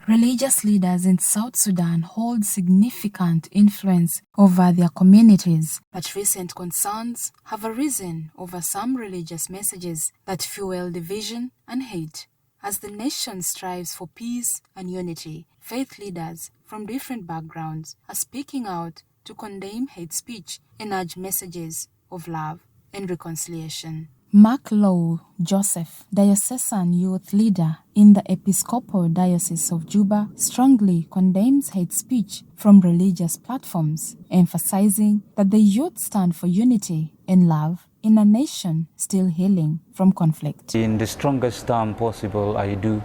Religious leaders in South Sudan hold significant influence over their communities, but recent concerns have arisen over some religious messages that fuel division and hate. As the nation strives for peace and unity, faith leaders from different backgrounds are speaking out to condemn hate speech and urge messages of love and reconciliation. Mark Lowe Joseph, diocesan youth leader in the Episcopal Diocese of Juba, strongly condemns hate speech from religious platforms, emphasizing that the youth stand for unity and love in a nation still healing from conflict. In the strongest term possible, I do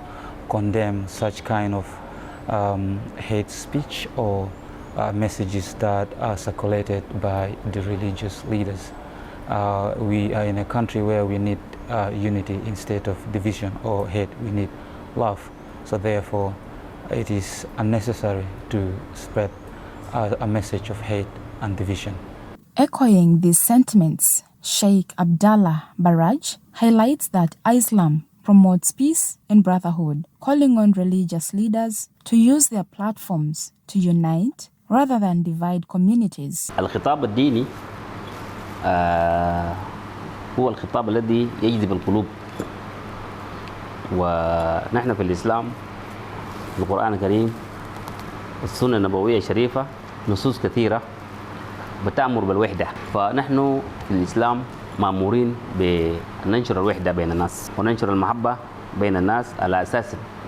condemn such kind of hate speech or messages that are circulated by the religious leaders. We are in a country where we need unity instead of division or hate. We need love. So therefore, it is unnecessary to spread a message of hate and division. Echoing these sentiments, Sheikh Abdallah Baraj highlights that Islam promotes peace and brotherhood, calling on religious leaders to use their platforms to unite rather than divide communities. الخطاب الديني هو الخطاب الذي يجذب القلوب، ونحن في الإسلام القرآن الكريم والسنة النبوية الشريفة نصوص كثيرة بتأمر بالوحدة، فنحن في الإسلام مأمورين بأن ننشر الوحدة بين الناس وننشر المحبة بين الناس على أساس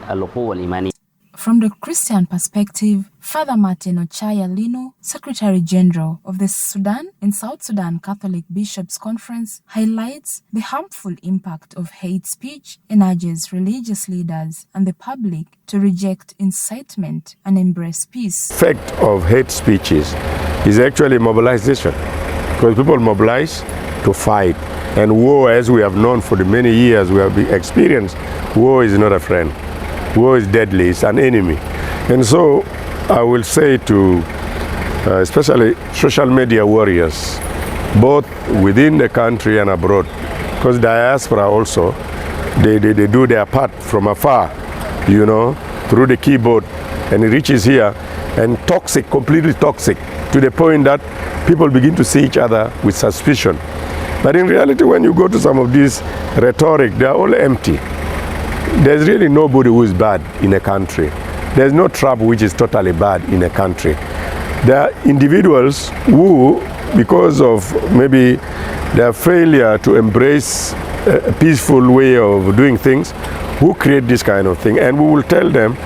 الأخوة الإيمانية. From the Christian perspective, Father Martin Ochaya Lino, Secretary General of the Sudan and South Sudan Catholic Bishops' Conference, highlights the harmful impact of hate speech and urges religious leaders and the public to reject incitement and embrace peace. The effect of hate speeches is actually mobilization, because people mobilize to fight. And war, as we have known for the many years we have experienced, war is not a friend. War is deadly, it's an enemy. And so I will say to especially social media warriors, both within the country and abroad, because diaspora also, they do their part from afar, you know, through the keyboard, and it reaches here, and toxic, completely toxic, to the point that people begin to see each other with suspicion. But in reality, when you go to some of these rhetoric, they are all empty. There's really nobody who is bad in a country. There's no tribe which is totally bad in a country. There are individuals who, because of maybe their failure to embrace a peaceful way of doing things, who create this kind of thing. And we will tell them,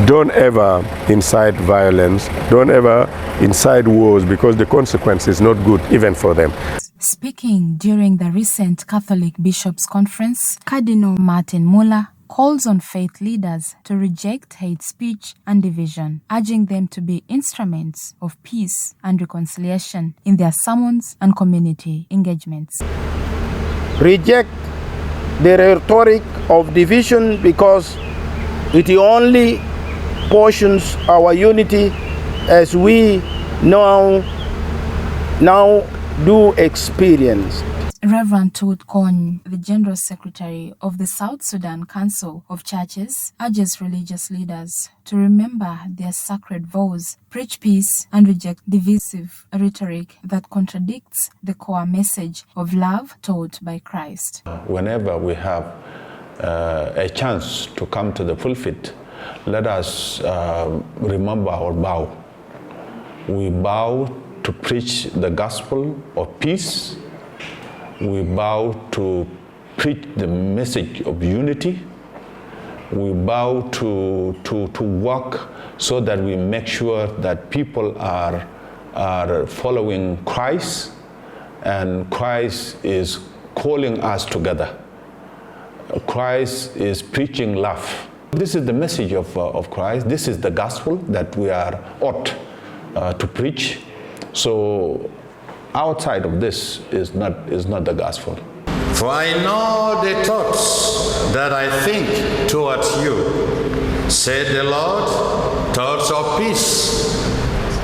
don't ever incite violence, don't ever incite wars, because the consequence is not good even for them. Speaking during the recent Catholic Bishops' Conference, Cardinal Martin Muller calls on faith leaders to reject hate speech and division, urging them to be instruments of peace and reconciliation in their sermons and community engagements. Reject the rhetoric of division, because it only portions our unity, as we now do experience. Reverend Tut Kony, the General Secretary of the South Sudan Council of Churches, urges religious leaders to remember their sacred vows, preach peace, and reject divisive rhetoric that contradicts the core message of love taught by Christ. Whenever we have a chance to come to the pulpit, let us remember our vow. We vow to preach the gospel of peace. We vow to preach the message of unity. We vow to work so that we make sure that people are following Christ, and Christ is calling us together. Christ is preaching love. This is the message of Christ. This is the gospel that we are ought to preach. So outside of this is not the gospel. For I know the thoughts that I think towards you, said the Lord, thoughts of peace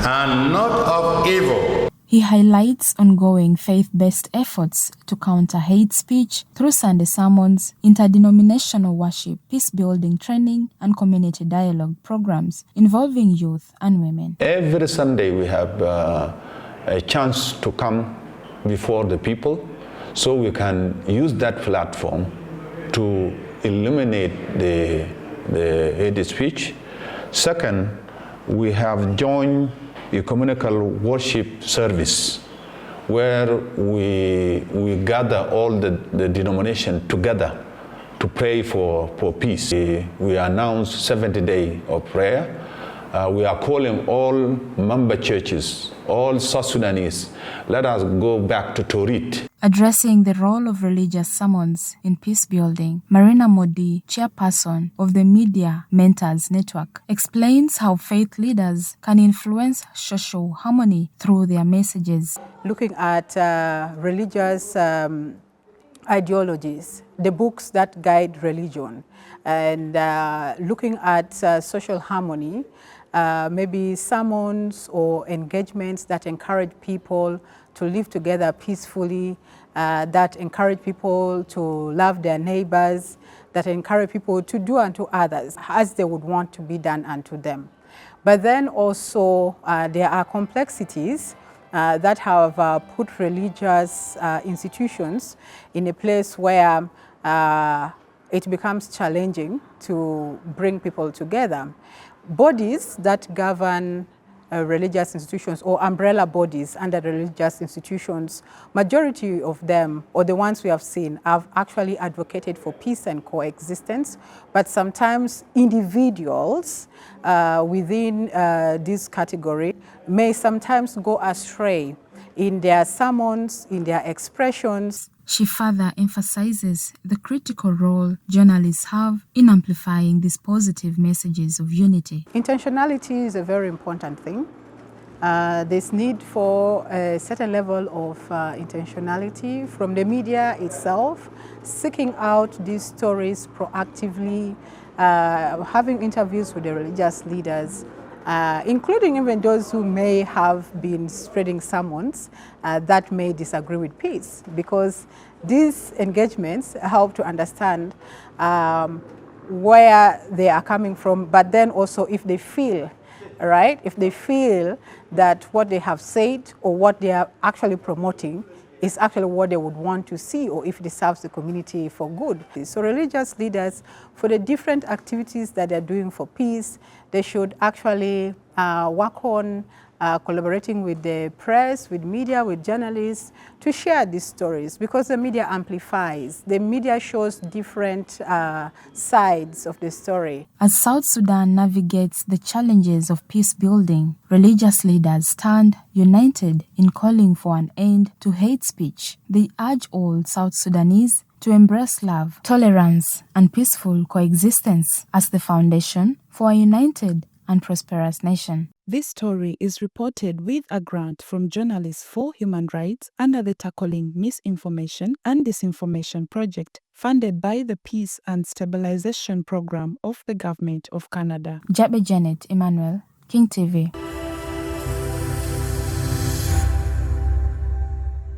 and not of evil. He highlights ongoing faith-based efforts to counter hate speech through Sunday sermons, interdenominational worship, peace-building training, and community dialogue programs involving youth and women. Every Sunday we have a chance to come before the people so we can use that platform to eliminate the hate speech. Second, we have joined ecumenical worship service where we gather all the denomination together to pray for peace. We announced 70 days of prayer. We are calling all member churches, all South Sudanese, let us go back to Torit. Addressing the role of religious sermons in peace building, Marina Modi, chairperson of the Media Mentors Network, explains how faith leaders can influence social harmony through their messages. Looking at religious ideologies, the books that guide religion, and looking at social harmony, maybe sermons or engagements that encourage people to live together peacefully, that encourage people to love their neighbors, that encourage people to do unto others as they would want to be done unto them. But then also there are complexities that have put religious institutions in a place where it becomes challenging to bring people together. Bodies that govern religious institutions or umbrella bodies under religious institutions, majority of them, or the ones we have seen, have actually advocated for peace and coexistence, but sometimes individuals within this category may sometimes go astray in their sermons, in their expressions. She further emphasizes the critical role journalists have in amplifying these positive messages of unity. Intentionality is a very important thing. There's need for a certain level of intentionality from the media itself, seeking out these stories proactively, having interviews with the religious leaders, including even those who may have been spreading sermons that may disagree with peace, because these engagements help to understand where they are coming from, but then also if they feel, right, if they feel that what they have said or what they are actually promoting is actually what they would want to see, or if it serves the community for good. So religious leaders, for the different activities that they're doing for peace, they should actually work on collaborating with the press, with media, with journalists to share these stories, because the media amplifies. The media shows different sides of the story. As South Sudan navigates the challenges of peace building, religious leaders stand united in calling for an end to hate speech. They urge all South Sudanese to embrace love, tolerance, and peaceful coexistence as the foundation for a united and prosperous nation. This story is reported with a grant from Journalists for Human Rights under the Tackling Misinformation and Disinformation Project, funded by the Peace and Stabilization Program of the Government of Canada. Jabe Janet Emmanuel, King TV.